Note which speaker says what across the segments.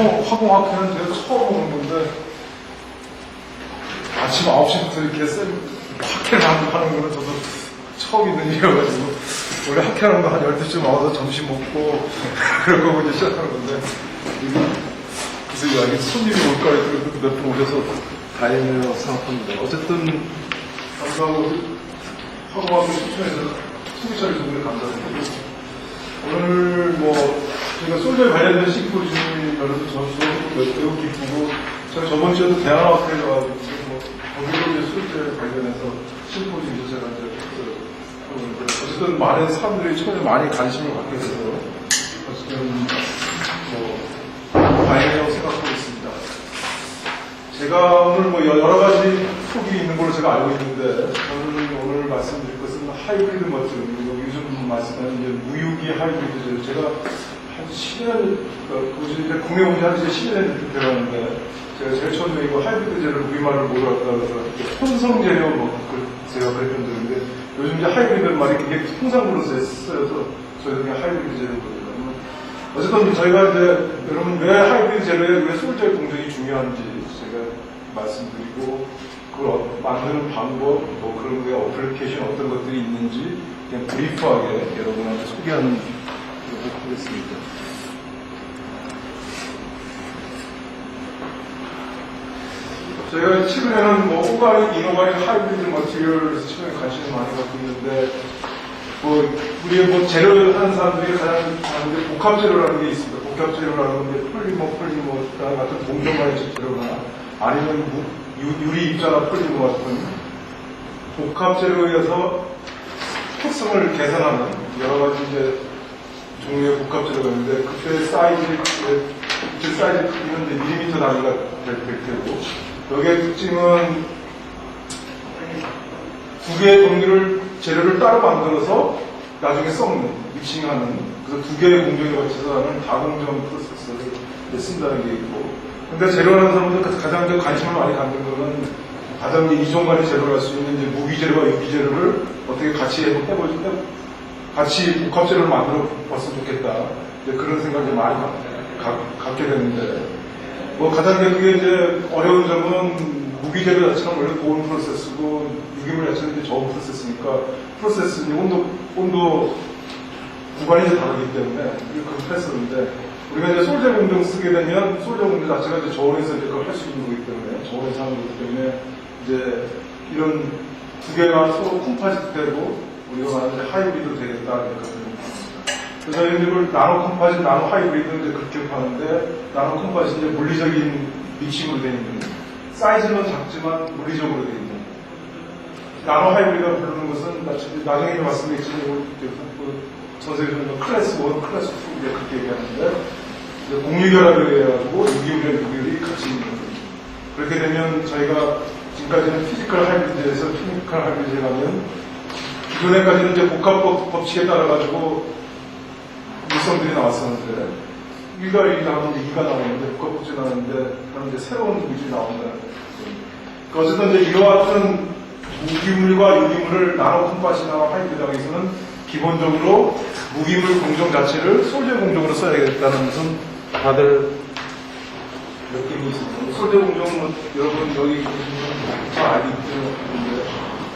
Speaker 1: 화공학회는 제가 처음 오는 건데, 아침 9시부터 이렇게 학회를 하는 거는 저도 처음 있는 일이어가지고, 원래 학회하는 거 한 12시쯤 와서 점심 먹고, 그러고 이제 시작하는 건데, 그래서 여기 손님이 올까 해서 몇 분 오셔서 다행이라고 생각합니다. 어쨌든, 감사하고, 화공학회 추천해서 소개차를 정말 감사드리고, 오늘 저희가 솔저에 관련된 심포지엄이 열어서 저도 매우 기쁘고, 제가 저번 주에도 대한학회에 가가지고, 거기도 이제 솔저에 관련해서 심포지엄에서 제가 이제 하고 있는데, 어쨌든 많은 사람들이 처음에 많이 관심을 갖게 돼서, 어쨌든 다행이라고 생각하고 있습니다. 제가 오늘 여러 가지 톡이 있는 걸로 제가 알고 있는데, 저는 오늘 말씀드릴 것은 하이브리드 머티리얼, 요즘 말씀하는 이제 무유기 하이브리드, 제가 한 10년, 이제 공해온 지 한 10년 되었는데, 제가 제일 처음에 이거 하이브리드 재료를 우리말을 뭐라고 해서 혼성 재료 제가 그랬던 적인데, 요즘 이제 하이브리드 말이 굉장히 통상으로 쓰여서 저희가 그냥 하이브리드 재료거든요. 어쨌든 저희가 이제 여러분 왜 하이브리드 재료에 왜 솔저의 공정이 중요한지 제가 말씀드리고, 그걸 만드는 방법, 그런 게 어플리케이션 어떤 것들이 있는지 그냥 브리프하게 여러분한테 소개하는 걸 하겠습니다. 저희가 최근에는 오가닉, 이노가닉, 하이브리드 머티리얼에서 최근에 관심을 많이 갖고 있는데, 우리 재료를 하는 사람들이 가장 하는데 복합 재료라는 게 있습니다. 복합 재료라는 게 폴리머 같은 공정관의 재료나 아니면 유리 입자나 폴리머 같은 복합 재료에서 특성을 개선하는 여러 가지 이제 종류의 복합 재료가 있는데, 그때 사이즈 크기는 이제 밀리미터 단위가 될 테고, 여기의 특징은 두 개의 종류를 재료를 따로 만들어서 나중에 썩는, 믹싱하는, 그래서 두 개의 공정에 거쳐서 하는 다공정 프로세스를 쓴다는 게 있고, 근데 재료라는 사람들 가장 관심을 많이 갖는 거는 가장 이종간의 재료를 할 수 있는 이제 무기 재료와 유기 재료를 어떻게 같이 같이 복합 재료를 만들어 봤으면 좋겠다. 이제 그런 생각이 많이 갖게 되는데, 가장 그게 이제 어려운 점은 무기 재료 자체는 원래 고온 프로세스고 유기물 자체는 이제 저온 프로세스니까 프로세스 온도 구간이 이제 다르기 때문에 그렇게 했었는데, 우리가 이제 솔저 공정 쓰게 되면 솔저 공정 자체가 이제 저온에서 이제 그걸 할 수 있는 거기 때문에, 저온에서 하는 거기 때문에 이제 이런 두 개가 서로 콤파지트 되고 우리가 말하는 하이브리드로 되겠다 이렇게 생각합니다. 그래서 이걸 나노 콤파지트, 나노 하이브리드 이제 그렇게 하는데, 나노 콤파지트 이제 물리적인 믹싱으로 되어 있는, 사이즈는 작지만 물리적으로 되어 있는. 나노 하이브리드가 부르는 것은 나중에 말씀드리겠지만 전 세계적으로 클래스 1, 클래스 2 이제 그렇게 얘기하는데, 공유결합이 해가지고 유기물이랑 유기물이 같이 있는 거죠. 그렇게 되면 저희가 지금까지는 피지컬 하이브리드에서 케미컬 하이브리드에 가면, 기존에까지는 이제 복합 법칙에 따라가지고 물성들이 나왔었는데, 1가 1이 나오는데 2가 나오는데, 복합 법칙이 나오는데, 그럼 이제 새로운 무기들이 나온다. 어쨌든 이제 이와 같은 무기물과 유기물을 나노 콤파지트나 하이브리드에서는 기본적으로 무기물 공정 자체를 솔저 공정으로 써야겠다는 것은 다들 느낌이 있습니다. 솔저 공정은 여러분 여기 잘 알겠는데,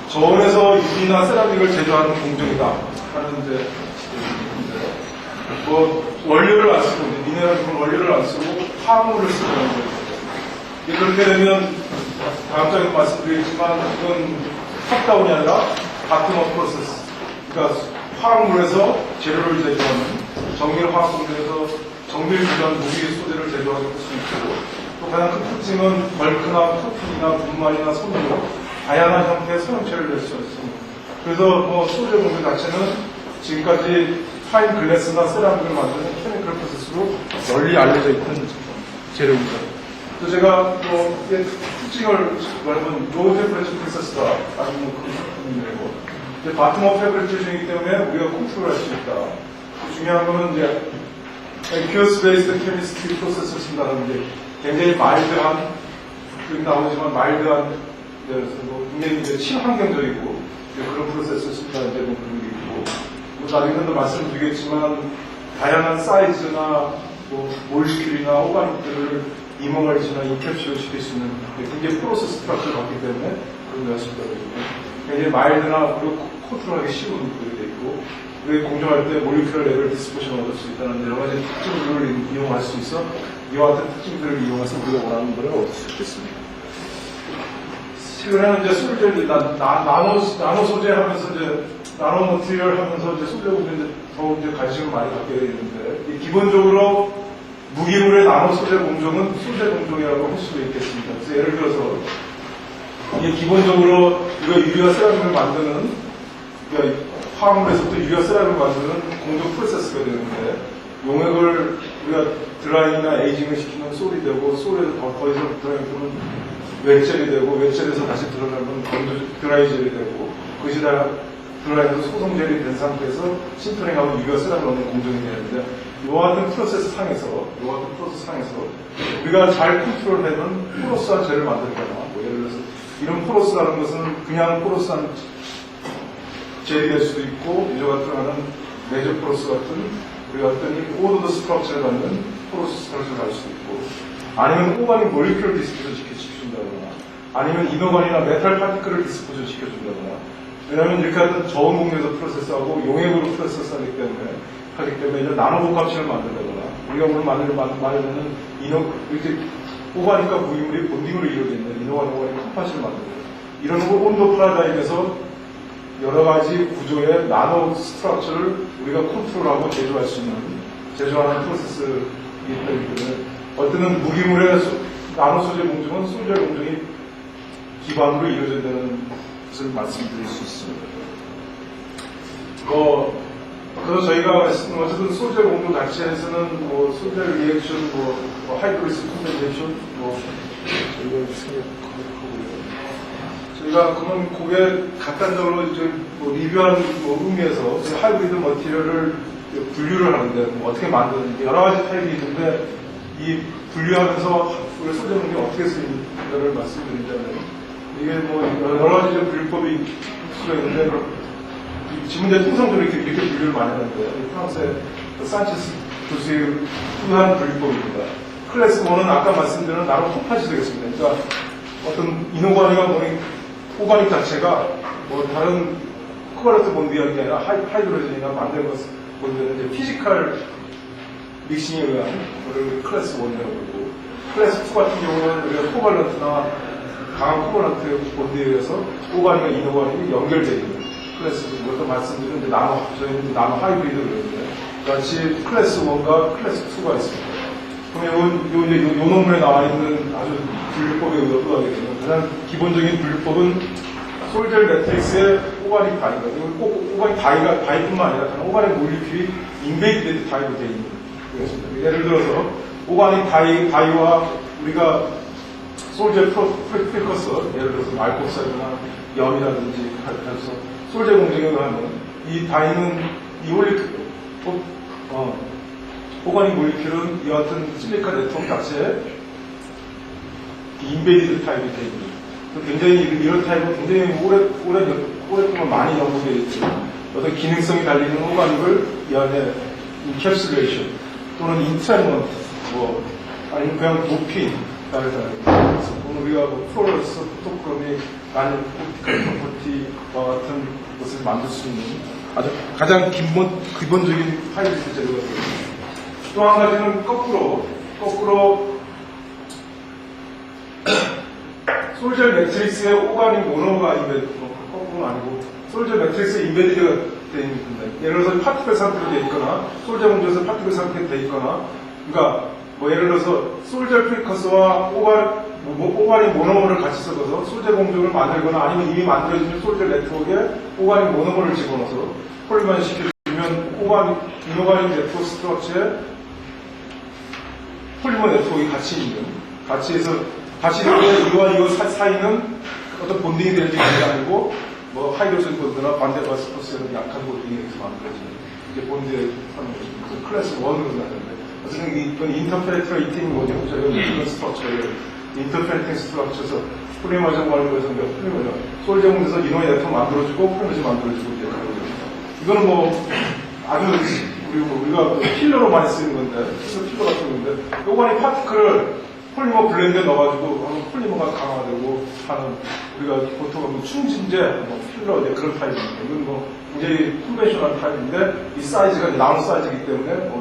Speaker 1: 저온에서 유리나 세라믹을 제조하는 공정이다 하는 이제 원료를 안 쓰고, 미네랄 원료를 안 쓰고 화합물을 쓰는 거예요. 그렇게 되면 다음 장에 말씀드리겠지만, 이건 탑다운이 아니라 바텀업 프로세스. 그러니까 화학물에서 재료를 제조하는, 정밀 화학 공정에서 정밀 주전 무기 소재를 제조하는 수 있고, 또 가장 큰 특징은 벌크나 프로틴이나 분말이나 섬유, 다양한 형태의 성형체를 낼 수 있습니다. 그래서 소재 공정 자체는 지금까지 파인 글래스나 세라믹을 만드는 케미컬 프로세스로 널리 알려져 있는 재료입니다. 또 제가 특징을 말하면 로우 템퍼레처 프로세스다, 아니면 그런 의미고, 이제 바텀업 패브리케이션이기 때문에 우리가 컨트롤할 수 있다. 중요한 거는 이제 aqueous based chemistry 프로세스를 쓴다는 게 굉장히 마일드한, 여기 나오지만 마일드한, 굉장히 이제 친환경적이고 그런 프로세스를 쓴다는 그런 게 있고, 나중에도 말씀드리겠지만 다양한 사이즈나 뭐 몰시킬이나 오가닉들을 이모갈리지나 인캡슐 시킬 수 있는 굉장히 프로세스 스트럭처를 갖기 때문에 그런 게 있습니다. 굉장히 마일드나 그리고 컨트롤하기 쉬운 그게 돼 있고 그게 공정할 때 몰리큘러 레벨 디스포션을 얻을 수 있다는 여러 가지 특징들을 이용할 수 있어 이와 같은 특징들을 이용해서 우리가 원하는 것을 얻을 수 있겠습니다. 최근에는 이제 소재, 나노 소재 하면서 이제 나노 머티리얼 하면서 이제 소재 공부에 이제 더욱 이제 관심을 많이 갖게 되는데 기본적으로 무기물의 나노 소재 공정은 소재 공정이라고 할 수도 있겠습니다. 그래서 예를 들어서 이게 기본적으로 우리가 유리와 세라믹을 만드는 그러니까 화학물에서부터 유리와 세라믹을 만드는 공정 프로세스가 되는데 용액을 우리가 드라이나 에이징을 시키면 솔이 되고 솔에서 더 이상 드라이면 웹젤이 되고 웹젤에서 다시 드러나면 드라이젤이 되고 그것이 다 드라이에서 소성젤이 된 상태에서 신터링하고 유리와 세라믹을 넣는 공정이 되는데 이와 같은 프로세스 상에서 우리가 잘 컨트롤하면 포로스한 젤을 만들거나 뭐 예를 들어서 이런 포로스라는 것은 그냥 포로스한 젤이 될 수도 있고 이와 같은 하는 메저 포로스 같은 우리가 어떤 오더드 스트럭처를 갖는 포로스 스트럭처를 갈 수도 있고 아니면 오가닉 몰리큘러 디스포션 시켜준다거나 아니면 이노관이나 메탈 파티클을 디스포션 시켜준다거나 왜냐하면 이렇게 하던 저온 공유에서 프로세스하고 용액으로 프로세스하기 때문에 이제 나노 복합체를 만든다거나 우리가 오늘 만들면 이렇게 오가닉과 무기물이 본딩으로 이루어져 있는 이노관이 컴파시를 만들고 이런 온도 파라다임에서 여러 가지 구조의 나노 스트럭처를 우리가 컨트롤하고 제조하는 프로세스이기 때문에 어떤 무기물의 나노 소재 공정은 소재 공정이 기반으로 이루어진다는 것을 말씀드릴 수 있습니다. 그래서 저희가 어쨌든 소재 공정 자체에서는 뭐 소재 리액션, 뭐 하이브리스 컴비네이션, 저희가 생각하고요. 저희가 그러면 그게 간단적으로 이제 뭐 리뷰하는 의미에서 하이브리드 머티리얼을 분류를 하는데 어떻게 만드는지 여러 가지 타입이 있는데 이 분류하면서 우리 소재 공정이 어떻게 쓰이는지를 말씀드리자면 이게 뭐 여러 가지 분류법이 있을 수가 있는데 지문제 통상적으로 이렇게 분류를 많이 하는데 프랑스의 산체스 교수의 훌륭한 분류법입니다. 클래스 1은 아까 말씀드린 나노 콤파시 되겠습니다. 그러니까 어떤 이노관이가 오가닉 자체가 뭐 다른 코발트 본드가 아니라 하이드로젠이나 만든 것 본드는 이제 피지컬 믹싱에 의한 그걸 클래스 1이라고 그러고 클래스 2 같은 경우는 우리가 코발런트나 강한 코발런트 본드에 의해서 오가닉과 이노관이 연결되어 있는 클래스 이것도 말씀드린 이제 저희는 나노 하이브리드를 그러는데 같이 클래스 1과 클래스 2가 있습니다. 그러면 요 논문에 나와 있는 아주 분류법에 의하게 되면 가장 기본적인 분류법은 솔젤 매트릭스의 오가닉 다이가 꼭 오가닉 다이뿐만 아니라 다른 오가닉 몰리큘이 인베이드 다이로 되어 있는 거였습니다. 예를 들어서 오가닉 다이와 우리가 솔젤 프리커서 예를 들어서 알코올사이드나 염이라든지 해서 솔젤 공정에 의하면 이 다이는 오가닉 몰리큘은 이와 같은 실리카 네트워크 자체에 인베이드 타입이 되어 있는 굉장히 이런 타입은 굉장히 오랫동안 많이 연구되어 있죠. 어떤 기능성이 달리는 오가닉을 이 안에 인캡슐레이션 또는 인트레먼트 아니면 그냥 도핑 그래서 우리가 플로러스 포토크롬이 아니면 옵티컬 프로퍼티와 같은 것을 만들 수 있는 아주 가장 기본적인 하이브리드 재료가 되겠습니다. 또 한 가지는 거꾸로 솔젤 매트릭스의 오가닉 모노가 거꾸로는 아니고 솔젤 매트릭스의 인베디드가 되어 있는 겁니다. 예를 들어서 파티클 상태로 되어 있거나 솔젤 공정에서 파티클 상태로 되어 있거나 그러니까 뭐 예를 들어서 솔젤 프리커스와 오가닉 모노머를 같이 섞어서 솔젤 공정을 만들거나 아니면 이미 만들어진 솔젤 네트워크에 오가닉 모노머를 집어넣어서 폴리머 시켜주면 이노가닉 네트워크 스트럭처에 폴리머 네트워크가 같이 해서 이와 이거 사이는 어떤 본딩이 되는 게 아니고 뭐 하이드로젠 본드나 반데바스포스라는 약한 본딩에 의해서 만들어지는 이게 본드에 하는 것입니다. 클래스 1으로 나는데 어쨌든 이건 인터페네트레이팅 뭐냐고 저희가 이런 스트럭처를 인터페네팅 스트럭처에서 폴리머전 하는 거에서 폴리머전 솔제공에서 이노의 네트워크 만들어주고 폴리머전 만들어주고 이제 그런 겁니다. 이거는 뭐 아주 우리가 그 필러로 많이 쓰는 건데, 필러 같은 건데, 오가닉 파티클을 폴리머 블렌드에 넣어가지고 하면 폴리머가 강화되고 하는, 우리가 보통 뭐 충진제, 뭐 필러 이제 그런 타입입니다. 이건 뭐 굉장히 컨벤셔널한 타입인데, 이 사이즈가 나노 사이즈이기 때문에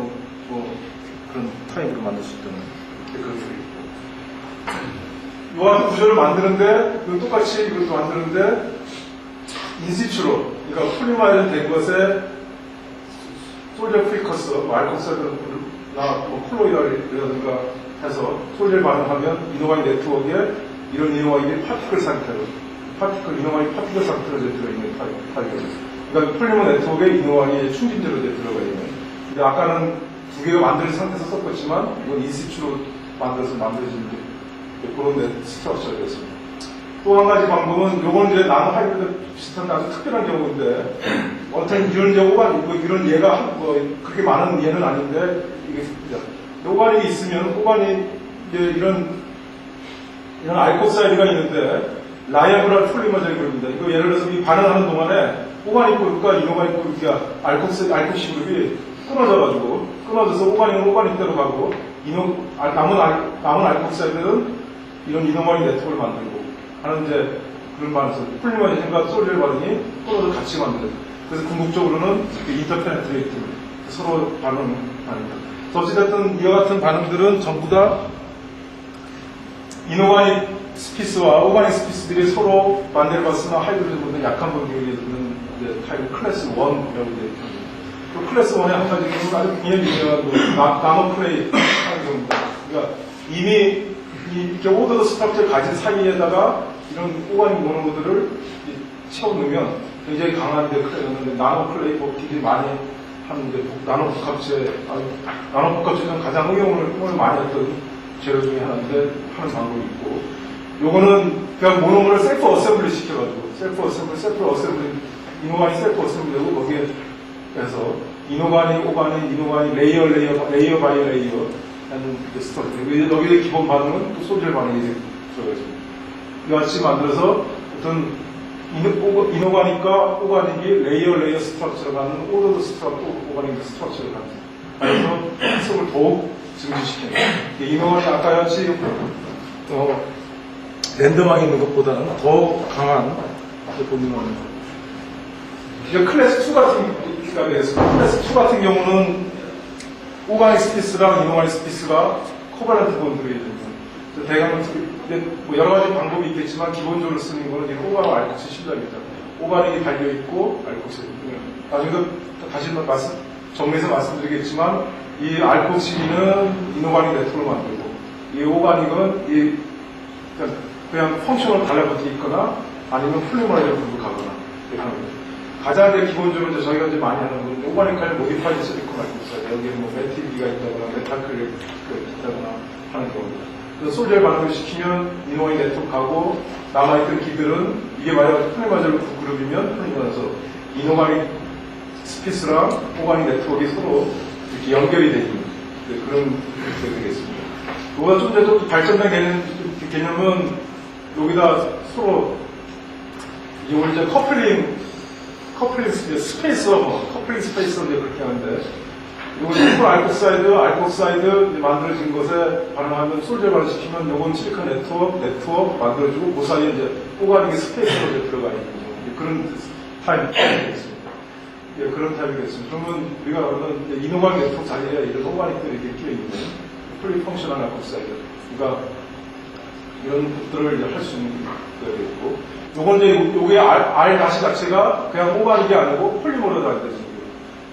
Speaker 1: 그런 타입으로 만들 수 있다는 그런 소리. 이와 구조를 만드는데, 똑같이 이것도 만드는데, 인시추로, 그러니까 폴리마이드 된 것에 솔젤 프리커스, 알코올사이드나 콜로이드라든가 해서 솔젤 반응하면 이노가이 네트워크에 이런 이노가이들이 파티클 상태로, 이노가이 파티클 상태로 들어있는 타입이에요. 그러니까 폴리머 네트워크에 이노가이의 충진제로 들어가 있는. 근데 아까는 두 개가 만들어진 상태에서 섞었지만, 이건 인시추로 만들어진 그런 스트럭처가 됐습니다. 또 한 가지 방법은, 요건 이제 나노 하이브리드 비슷한 아주 특별한 경우인데, 어떤 이런 경우가, 이런 얘가 그렇게 많은 얘는 아닌데, 이게 오가닉이 있으면, 오가닉, 이런 알코사이드가 있는데, 라이아블한 폴리머적인 그룹입니다. 이거 예를 들어서 이 반응하는 동안에, 오가닉 그룹과 이노가닉 그룹이 알코시 그룹이 끊어져서 오가닉은 오가닉대로 가고, 남은 알코사이드는 이런 이노가닉 네트워크를 만들고 하는 이제 그런 반응에서 폴리머진과 솔젤 반응이 서로 같이 만들어요. 그래서 궁극적으로는 인터페네트레이트 서로 반응합니다. 어찌됐든 이와 같은 반응들은 전부 다 이노가닉 스피스와 오가닉 스피스들이 서로 반대를 봤으나 하이브리드보다 약한 범위에 있는 타입 클래스 1이라고 되어 있습니다. 그 클래스 1의 한 가지 경우는 아주 굉장히 유명한 나노 클레이 하는 경우입니다. 그러니까 이미 이렇게 오더드 스트럭처를 가진 사이에다가 이런 오가닉 모노머들을 채워넣으면 굉장히 강한 나노 클레이 복들이 많이 하는데, 나노 복합체 중 가장 응용을 많이 했던 재료 중에 하나인데, 하는 방법이 있고, 요거는 그냥 모노머를 셀프 어셈블리 시켜가지고, 셀프 어셈블리, 이노가닉 셀프 어셈블리 되고, 거기에 해서, 이노가닉, 오가닉, 이노가닉, 레이어 바이 레이어, 하는 스토리. 여기에 기본 반응은 또 소젤 반응이 들어가있습니다. 이와 같이 만들어서 어떤 이노가닉과 오가닉이 레이어 스트럭처를 갖는 오더드 스트럭처, 오가닉 스트럭처를 갖는. 그래서 해석을 더욱 증진시키는. 이노가닉 아까 같이 랜덤하게 있는 것보다는 더 강한 본능을. 이제 클래스 2 같은 경우는 오가닉 스피스랑 이노가닉 스피스가 코발런트 본드로 이루어집니다. 대강은 여러 가지 방법이 있겠지만 기본적으로 쓰는 거는 오가닉 알코시 신작입니다. 오가닉이 달려있고 알코시. 나중에 다시 정리해서 말씀드리겠지만 이 알코시는 이노가닉 네트워크를 만들고 이 오가닉은 그냥 펑션으로 달라붙어 있거나 아니면 폴리머라이저로 가거나 이렇게 합니다. 가장 기본적으로 저희가 이제 많이 하는 건 오가닉할 모디파이드 실리콘 알코올사이드, 여기에는 뭐 메틸기가 있다거나 메탈클릭이 있다거나 하는 경우입니다. 그래서 솔젤 반응을 시키면 이노가닉 네트워크 가고 남아있던 기들은 이게 만약 폴리머젤로 그룹이면 폴리머에서 이노가닉 스피스랑 오가닉 네트워크가 서로 이렇게 연결이 되는 그런 게 되겠습니다. 그보다 좀 더 발전된 개념은 여기다 서로 이걸 이제 커플링 스페이스어, 커플링 스페이스어 그렇게 하는데, 이건 싱글 알코사이드 만들어진 것에 반응하면 솔젤 반응시키면 요건 실리콘 네트워크 만들어주고 그 사이에 이제 오가닉의 스페이스로 들어가 있는 그런 타입이 되겠습니다. 예, 그런 타입이 되겠습니다. 그러면 우리가 말하는 이노가닉 네트워크 자리에 이런 오가닉들이 이렇게 끼어있는 풀리 펑셔널 알코사이드, 그러니까 이런 것들을 할 수 있는 게 되고, 요건 이제 요게 R 다시 자체가 그냥 오가닉이 아니고 폴리머로 만들어진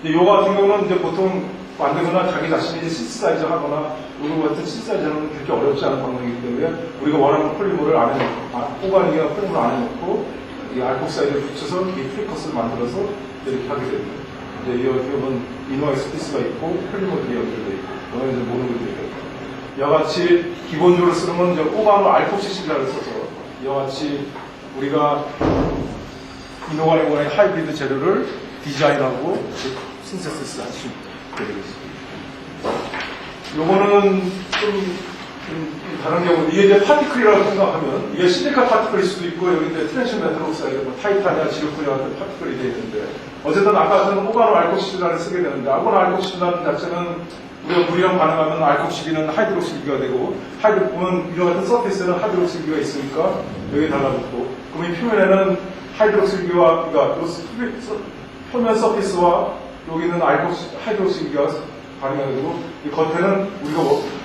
Speaker 1: 거예요. 요 같은 경우는 이제 보통 만들거나 자기 자신이 신시사이즈 하거나 요거 같은 신시사이즈는 그렇게 어렵지 않은 방법이기 때문에 우리가 원하는 폴리머를 안에 넣고, 오가닉이나 폴리머를 안에 넣고 이 알코사이드를 붙여서 이 프리커스를 만들어서 이렇게 하게 됩니다. 이제 이 경우는 이노가닉 스피스가 있고 폴리머들이 연결되어 있고, 이거는 이제 모노글들이 있고. 이와 같이 기본적으로 쓰는 건 이제 오가노 알코시실라를 써서 이와 같이 우리가 이노가닉 오가닉 하이브리드 재료를 디자인하고 신세시스 할 수 있게 되겠습니다. 요거는 좀 다른 경우 이게 이제 파티클이라고 생각하면 이게 실리카 파티클일 수도 있고 여기 이제 트랜시 메탈옥사이드, 뭐 타이타니아, 지르코니아 같은 파티클이 되어 있는데 어쨌든 아까 저는 오가노 알코실단을 쓰게 되는데 오가노 알코실단 자체는 우리가 물이랑 반응하면 알코실이는 하이드록실기가 되고 보면 이런 같은 서피스에는 하이드록실기가 있으니까 여기 달라붙고 그럼 이 표면에는 하이드록실기와 그러니까 표면 서피스와 여기는 하이드록실기가 반응이 되고 이 겉에는 우리가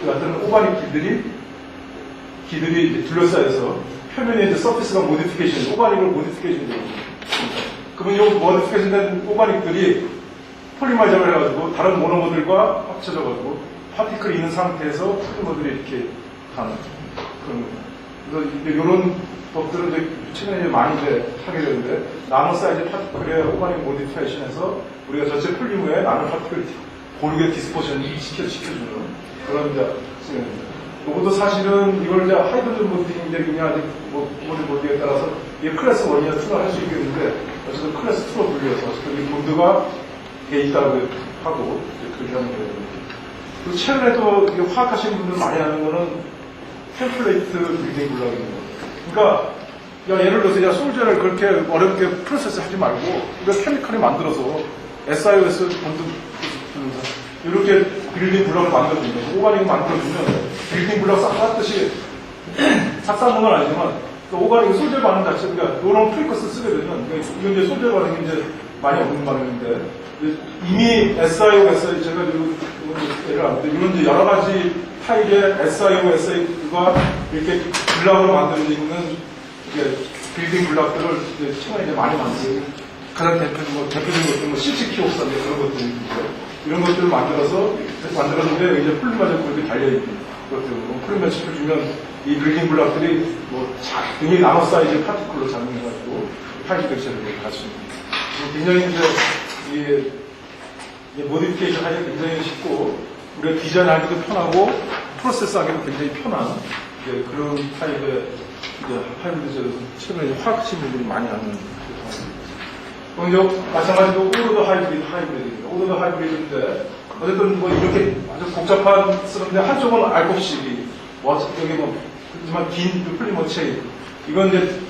Speaker 1: 만드는 오가닉 기들이 이제 둘러싸여서 표면에 이제 서피스가 모디피케이션, 오가닉을 모디피케이션 되고 그러면 이 모디피케이션 된 오가닉들이 폴리마이저를 해가지고 다른 모노머들과 합쳐져가지고 파티클이 있는 상태에서 폴리머들이 이렇게 가는 그런 거예요. 그래서 이런 법들은 이제 최근에 많이 이제 하게 되는데 나노 사이즈 파티클의 오가닉 모디피케이션에서 우리가 전체 폴리머에 나노 파티클을 고르게 디스포션 시켜주는 그런 이제 시간입니다. 이것도 사실은 이걸 이제 하이드로젠 본딩이냐 뭐 본딩에 따라서 이게 클래스 1이냐 2가 할 수 있겠는데 어쨌든 클래스 2로 분류해서 어쨌든 이 본드가 돼 있다고 하고 그렇게 하는 거예요. 그리고 최근에도 이게 화학하시는 분들 많이 하는 거는 템플레이트 빌딩 블락입니다. 그러니까 예를 들어서 야 솔저를 그렇게 어렵게 프로세스 하지 말고 우리가 케미컬이 만들어서 SIOS 본드 이렇게 빌딩 블럭을 만들어주면, 오가닉을 만들어주면, 빌딩 블럭 싹 쌓듯이, 싹 쌓는 건 아니지만, 오가닉 소재 반응 자체가, 이런 프리커스 쓰게 되면, 이건 이제 소재 반응이 이제 많이 없는 반응인데, 이미 SIO, SI, 제가 예를 안 돼. 이런 이제 여러 가지 타입의 SIO, SI가 이렇게 블럭으로 만들어져 있는 빌딩 블럭들을 이제 최근에 이제 많이 만들어요. 가장 대표적인 것들은 CC키 옥사인데 그런 것들이 있고요. 이런 것들을 만들었는데 이제 폴리머저 그룹이 달려있는 것들, 폴리머저 시켜주면 이 빌딩 블럭들이 굉장히 나노 사이즈 파티클로 작용해가지고 파이브 덱체를 갖춥니다. 굉장히 이제 이 모디피케이션 하기가 굉장히 쉽고 우리가 디자인하기도 편하고 프로세스하기도 굉장히 편한 그런 타입의 파이브 덱체를 최근에 화학 친구들이 많이 하는. 마찬가지로 오더더 하이브리드입니다. 오더더 하이브리드인데 어쨌든 뭐 이렇게 아주 복잡한 쓰는데 한쪽은 알코올식이 여기 하지만 긴 플리머 체인 이건 이제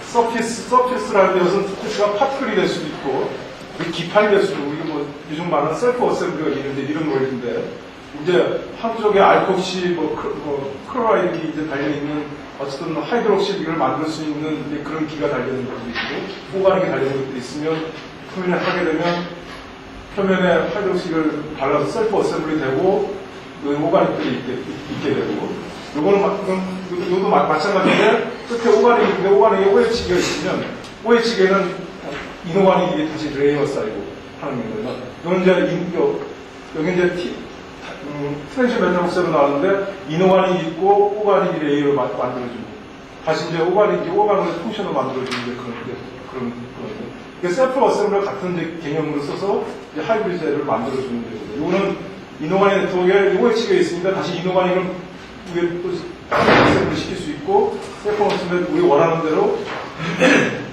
Speaker 1: 서피스를 할 때 우선 서피스가 파티클이 될 수도 있고 기판이 될 수도 있고 이게 뭐 요즘 말하는 셀프 어셈블리가 이런 원리인데 이제 한쪽에 알코올식 클로라이드가 이제 달려있는 어쨌든 하이드록실기를 만들 수 있는 그런 기가 달려있는 것도 있고 오가닉이 달려있는 것도 있으면 표면에 하게 되면 표면에 하이드록실기를 발라서 셀프 어셈블리 되고 오가닉들이 있게 되고 요것도 마찬가지인데 끝에 오가닉인데 오가닉에 OH기가 있으면 OH기에는 이노가닉이 다시 레이어 쌓이고 하는 거예요. 이건 이제 여기 이제 트랜시 메탈옥사이드로 나왔는데 이노가닉이 있고 오가닉이 레이어를 만들어주고 다시 이제 오가닉의 통신을 만들어주는 그런 이게 셀프 어셈블리 같은 이제 개념으로 써서 이제 하이브리드를 만들어주는 거거든요. 이거는 이노가닉 네트워크에 OH가 있으니까 다시 이노가닉을 위에 또 어셈블리 시킬 수 있고 셀프 어셈블리 우리 원하는 대로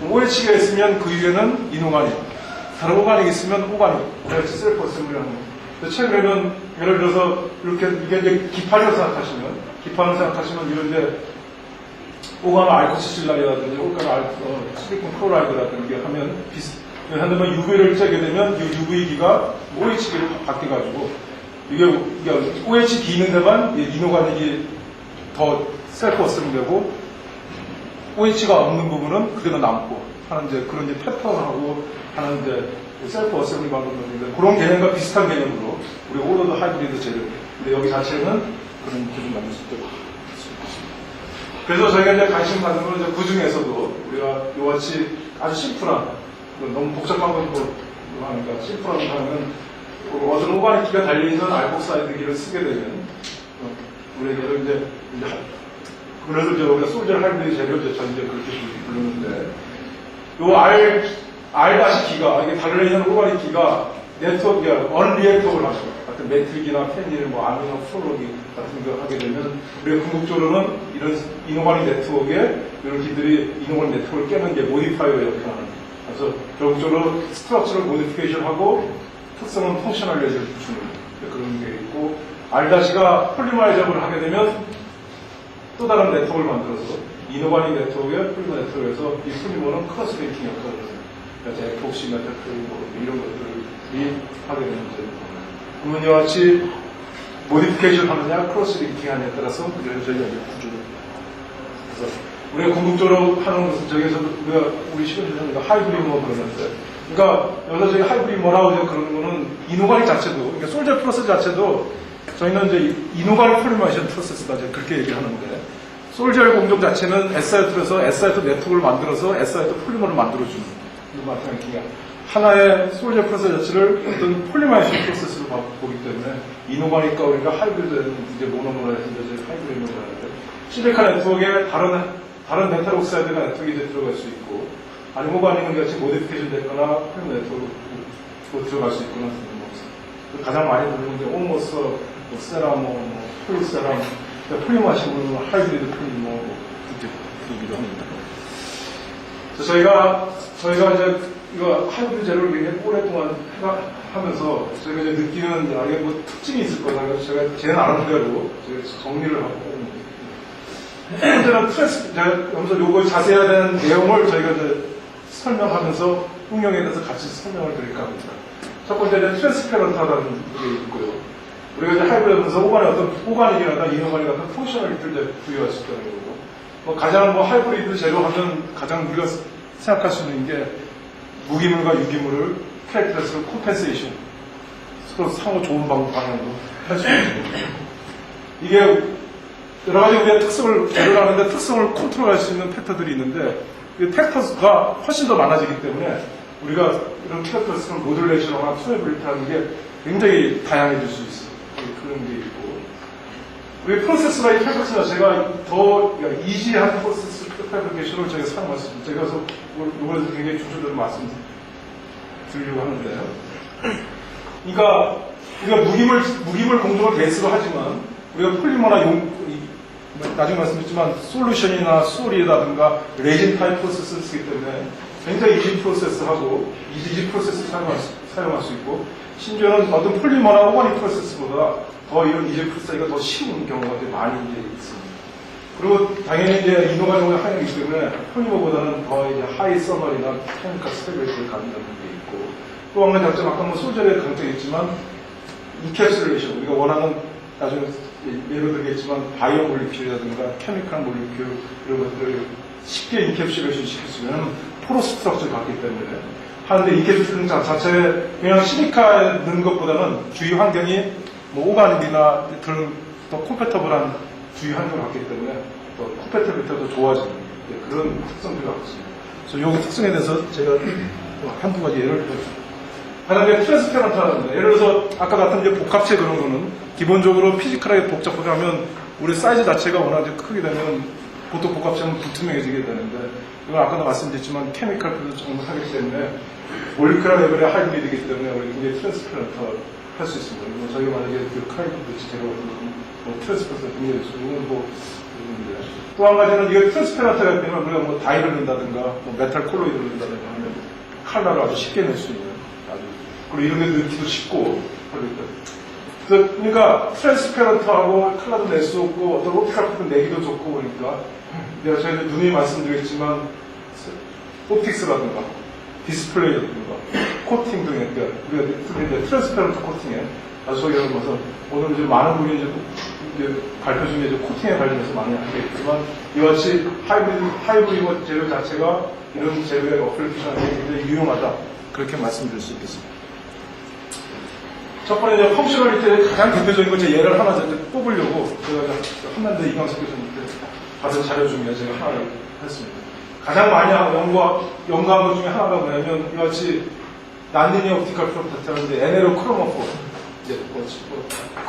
Speaker 1: OH가 있으면 그 위에는 이노가닉 다른 오가닉이 있으면 오가닉 그래서 셀프 어셈블리 하는 거예요. 최근에는 예를 들어서 이렇게 이게 이제 기판을 생각하시면 이런 이제 오가노 알코시실라이라든지 오가노 실리콘 클로라이드라든지 하면 한다면 UV를 쬐게 되면 이 UV기가 OH기로 바뀌어가지고 이게 OH기 있는 데만 이노가닉이 더 셀프 어셈블리되고 OH가 없는 부분은 그대로 남고 하는 이제 그런 이제 패턴하고 하는 이제 셀프 어셈블리 방법인데 그런 개념과 비슷한 개념으로 우리 오더더 하이브리드 재료 근데 여기 자체는 그런 기준 만들 수 있도록 그래서 저희가 이제 관심 갖는 건 이제 그 중에서도 우리가 이같이 아주 심플한 너무 복잡한 것도 하니까 심플한 거 하면 어떤 오가닉기가 달려있는 알코사이드기를 쓰게 되면 우리가 이제 그래서 이제 우리가 솔저 하이브리드 재료 전제 그렇게 부르는데 요 R-기가, 이게 달려있는 오가닉기가 네트워크가 언리액터블 하죠. 같은 메트릭이나 페닐, 아미노, 프로로기 같은 거 하게 되면, 우리가 궁극적으로는 이런 이노가닉 네트워크에 이런 기들이 이노가닉 네트워크를 깨는 게 모디파이어 역할을 하는 거예요. 그래서 결국적으로 스트럭처를 모디피케이션 하고 특성은 펑셔널리티를 주는 그런 게 있고, R-가 폴리머라이저블을 하게 되면 또 다른 네트워크를 만들어서 이노바닉 네트워크에 폴리머 네트워크에서 이 폴리머는 크로스 링킹 역할을 해요. 그러니까 에폭시 메탈 뭐 이런 것들이 하게 되는 문제입니다. 그러면 이와 같이 모디피케이션 하느냐 크로스 링킹 하느냐에 따라서 저희가 이제 구조를 그래서 우리가 궁극적으로 하는 것은 저기서 우리 시간에서 하이브리머 그러는데 그러니까 여기서 저희 하이브리머라고 그러는 거는 이노가닉 자체도 그러니까 솔저 프로세스 자체도 저희는 이제 이노가닉 폴리머레이션 프로세스다 이제 그렇게 얘기를 하는데 솔저 공정 자체는 SI2에서 SI2 네트워크를 만들어서 SI2 폴리머를 만들어주는 마찬가지가 하나의 솔저 프로세스 자체를 어떤 폴리머레이션 프로세스로 보기 때문에 이노가닉과 우리가 하이브리드는 이제 모노머라이즈 이제 하이브리드라고 하는데 실리카 네트워크에 다른 메탈 옥사이드가 네트워크에 들어갈 수 있고 아니면 같이 모디피케이션 됐거나 폴리머 네트워크로 들어갈 수 있거나 가장 많이 부르는 게 오모스, 세라모, 폴리세람, 폴리머 하시는 분은 하이브리드 폴리머 그렇게 부르기도 합니다. 그래서 저희가 이제 이거 하이브리드 재료를 굉장히 오랫동안 하면서 저희가 이제 느끼는 이게 뭐 특징이 있을 거다. 그래서 제가 제 나름대로 정리를 하고 현재는 제가 여기서 요거 자세한 내용을 저희가 이제 설명하면서 응용에 대해서 같이 설명을 드릴까 합니다. 첫 번째는 트랜스페런트하다는 게 있고요. 우리가 이제 하이브리드 하면서 오가닉이나 이노가닉 같은 펑셔널리티를 이제 부여할 수 있다는 거고, 가장 하이브리드 재료 하면 가장 우리가 생각할 수 있는 게 무기물과 유기물을 캐릭터스로 콤펜세이션, 서로 상호 좋은 방향으로 할 수 있는 거죠. 이게 여러 가지 우리가 재료를 하는데 특성을 컨트롤할 수 있는 팩터들이 있는데, 이 팩터가 훨씬 더 많아지기 때문에 우리가 이런 캐릭터스를 모듈레이션하거나 투에블리티 하는 게 굉장히 다양해질 수 있어요. 그런 게 있고. 우리 프로세스가 이 팩터스 자체가 더 이지한 프로세스 패브리케이션을 저희가 사용했습니다. 제가 이번에도 굉장히 주주들을 말씀드리려고 하는데요. 그러니까 우리가 무기물 공정을 베이스로 하지만 우리가 폴리머나 나중에 말씀드렸지만 솔루션이나 소리라든가 레진 타입 프로세스를 쓰기 때문에 굉장히 이지 프로세스하고 이지 프로세스를 사용할 수 있고 심지어는 어떤 폴리머나 오가닉 프로세스보다 더 이런 이지 프로세스가 더 쉬운 경우가 되게 많이 이제 있습니다. 그리고 당연히 이제 이노가닉의 한영이기 때문에 폴리머보다는 더 이제 하이 서머리나 케미컬 스테빌리티를 갖는다는 게 있고 또 한 가지 장점 아까 소절의 강점이 있지만 인캡슐레이션 우리가 원하는 나중에 예로 들겠지만 바이오 몰리큘이라든가 케미컬 몰리큘 이런 것들을 쉽게 인캡슐레이션 시킬 수 있는 포로 스트럭처를 갖기 때문에 하는데 인캡슐레이션 자체에 그냥 시리카에 넣는 것보다는 주위 환경이 오가닉이나 더 컴패터블한 주위 환경을 갖기 때문에 더 컴패터블리티가 더 좋아지는 그런 특성들을 갖고 있습니다. 그래서 이 특성에 대해서 제가 한두 가지 예를 들었습니다. 하나는 트랜스페런트하는데 예를 들어서 아까 같은 이제 복합체 그런 거는 기본적으로 피지컬하게 복잡하면 우리 사이즈 자체가 워낙 크게 되면 보통 복합체는 불투명해지게 되는데 이건 아까도 말씀드렸지만 케미컬 프로덕션을 하기 때문에 몰리큘러 레벨의 하이브리드이기 때문에 우리 굉장히 트랜스페런트 할 수 있습니다. 그리고 저희가 만약에 그 카이브리드 재료가 트랜스페런트 굉장히 있어요. 이건 또 한 가지는 이게 트랜스페런트가 되면 우리가 다이를 넣는다든가 메탈 콜로이드를 넣는다든가 하면 칼라를 아주 쉽게 낼 수 있는 그리고 이런 데 넣기도 쉽고 그러니까 트랜스페런트하고 칼라도 낼 수 없고 어떤 옵티컬 패턴 내기도 좋고 그러니까 내가 저희는 누누이 말씀드렸지만 옵틱스라든가 디스플레이라든가 코팅 등에 우리가 특히 트랜스페런트 코팅에 아주 소위 말해서 오늘 이제 많은 분이 이제 발표 중에 이제 코팅에 관련해서 많이 하겠지만 이와 같이 하이브리드 재료 자체가 이런 재료의 어플리케이션에 굉장히 유용하다 그렇게 말씀드릴 수 있겠습니다. 첫 번째 이제 펑셔널리티의 가장 대표적인 것 제 예를 하나 뽑으려고 제가 한남대 이광석 교수님한테 받은 자료 중에 제가 하나를 했습니다. 가장 많이 연구한 것 중에 하나가 뭐냐면 이와 같이 난리니어 옵티컬 프로퍼티하는데 NLO 크로모포 이제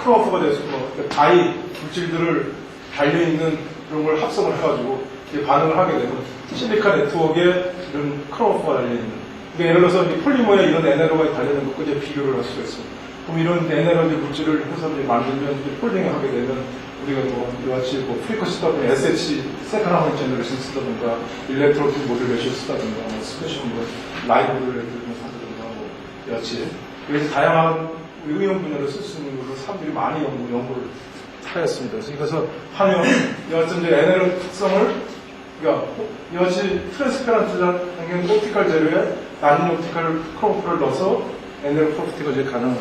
Speaker 1: 크로모포가 돼서 다이 물질들을 달려있는 그런 걸 합성을 해가지고 반응을 하게 되면 실리카 네트워크에 이런 크로모포가 달려있는 그러니까 예를 들어서 폴리머에 이런 NLO가 달려있는 것과 이제 비교를 할 수가 있습니다. 그럼 이런 NLO 물질을 해서 만들면 이제 폴딩을 하게 되면 우리가 이와 같이 프리커시 쓰다든가 SH 세컨 하모닉 제너레이션 쓰다든가 일렉트로닉 모듈레이션 쓰다든가 스페셜 라이브 모듈레이션 쓰다든가 이와 같이 그래서 다양한 우리 의용 분야로 쓸 수 있는 것을 사람들이 많이 연구를 하였습니다. 그래서 하면 여하튼 이제 NL의 특성을 그러니까 이것이 트랜스페런트한 옵티컬 재료에 나린 옵티컬 크로프를 넣어서 NL 프로퍼티가 이제 가능한.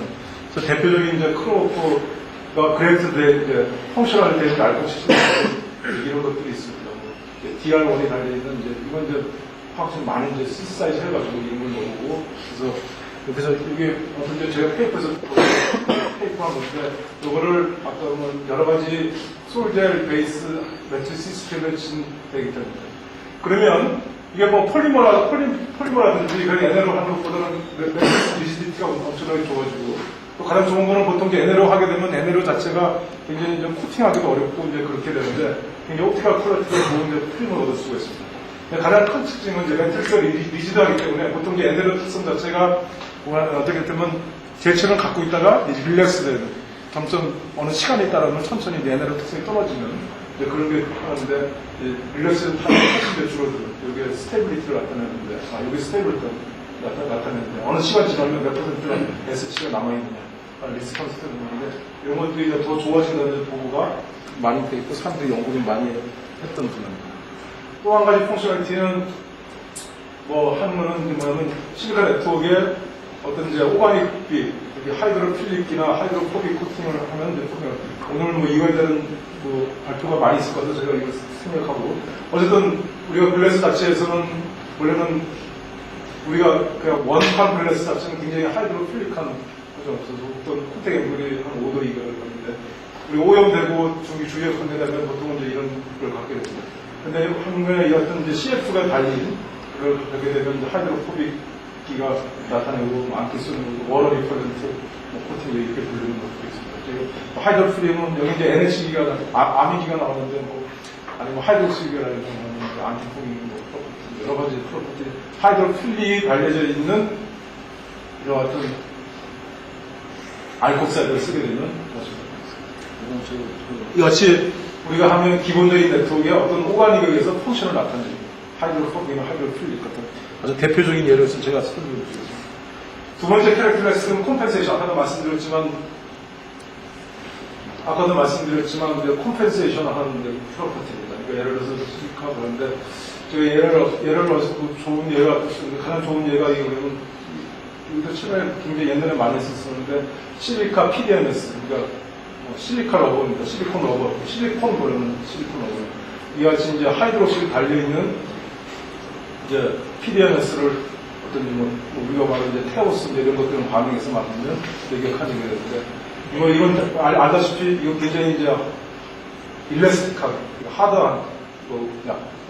Speaker 1: 그래서 대표적인 이제 크로프가 그레이트드의 이제 펑셔널 된 날고 시스템 이런 것들이 있습니다. 뭐 DR1이 달려있는 이제 이건 이제 확실히 많은 이제 시사이즈 해가지고 이런 걸 넣어보고 그래서 이게 어떤 이제 제가 페이퍼에서 페이퍼한 건데 이거를 아까 뭐 여러 가지 솔젤 베이스 매트리스 시스템을 진 되기 때문에 그러면 이게 뭐 폴리머라든지 그런 NL로 하는 것보다는 매트리스 리지디티가 엄청나게 좋아지고 또 가장 좋은 거는 보통 이제 NL로 하게 되면 NL로 자체가 굉장히 좀 코팅하기도 어렵고 이제 그렇게 되는데 굉장히 옵티컬 퀄리티가 좋은 이제 필름을 얻을 수가 있습니다. 가장 큰 특징은 이제 매트리스가 리지드하기 때문에 보통 이제 NL의 특성 자체가 어떻게 되면 재체를 갖고 있다가 이제 릴렉스 되는 점점 어느 시간에 따르면 천천히 NL의 특성이 떨어지는 이제 그런 게 하는데 릴렉스 하면 훨씬 줄어들어요. 여기에 스테빌리티를 나타내는데 여기 스테빌리티가 나타내는데 어느 시간 지나면 몇 퍼센트가 SC가 남아있느냐 리스폰스가 있는데 이런 것들이 더 좋아진다는 보고가 많이 돼 있고 사람들이 연구를 많이 했던 분야입니다. 또 한 가지 펑셔널리티는 뭐 하는 거는 뭐냐면 실리콘 네트워크에 어떤 이제 오가닉비, 하이드로필릭이나 하이드로포빅 코팅을 하면 이제 오늘 뭐 이거에 대한 뭐 발표가 많이 있을 것 같아서 제가 이거 생각하고 어쨌든 우리가 글래스 자체에서는 원래는 우리가 그냥 원판 글래스 자체는 굉장히 하이드로필릭한 거죠. 그래서 어떤 코팅 앵글이 한 5도 2가 있는데 우리 오염되고 주위에 건네되면 보통 이제 이런 걸 갖게 됩니다. 근데 한국에 이 어떤 이제 CF가 달린 그걸 하게 되면 이제 하이드로포빅기가 나타내고 안기 쓰는 워러 리퍼런트 코팅 이렇게 부르는 것도 있습니다. 하이드로필링은 여기 이제 NH기가 아미기가 나오는데 뭐 아니면 하이드로스기라는 안티포밍 뭐 여러 가지 프로퍼티 하이드로필링이 달려져 있는 이런 어떤 알코사이드를 쓰게 되는 것입니다. 이것이 우리가 하면 기본적인 네트워크에 어떤 오가닉에 의해서 펑션을 나타내는 하이드로포빅이나 하이드로필릭 같은 아주 대표적인 예로서 제가 설명드리겠습니다. 두 번째 캐릭터레스는 콤펜세이션. 아까도 말씀드렸지만 이제 콤펜세이션 하는 프로퍼티입니다. 그러니까 예를 들어서 실리카 그런데 제가 예를 들어서 좋은 예가 가장 좋은 예가 이거는 이것도 최근에 굉장히 옛날에 많이 썼었는데 실리카 PDMS 그러니까 실리카 러버입니다. 실리콘 러버, 실리콘 보려면 실리콘 러버. 이같이 이제 하이드로실이 달려있는 이제 PDMS를 어떤 우리가 말하는 이제 테오스 이런 것들을 반응해서 만들면 되게 커지게 되는데 이건 알다시피 이거 굉장히 이제 일레스틱한 하드한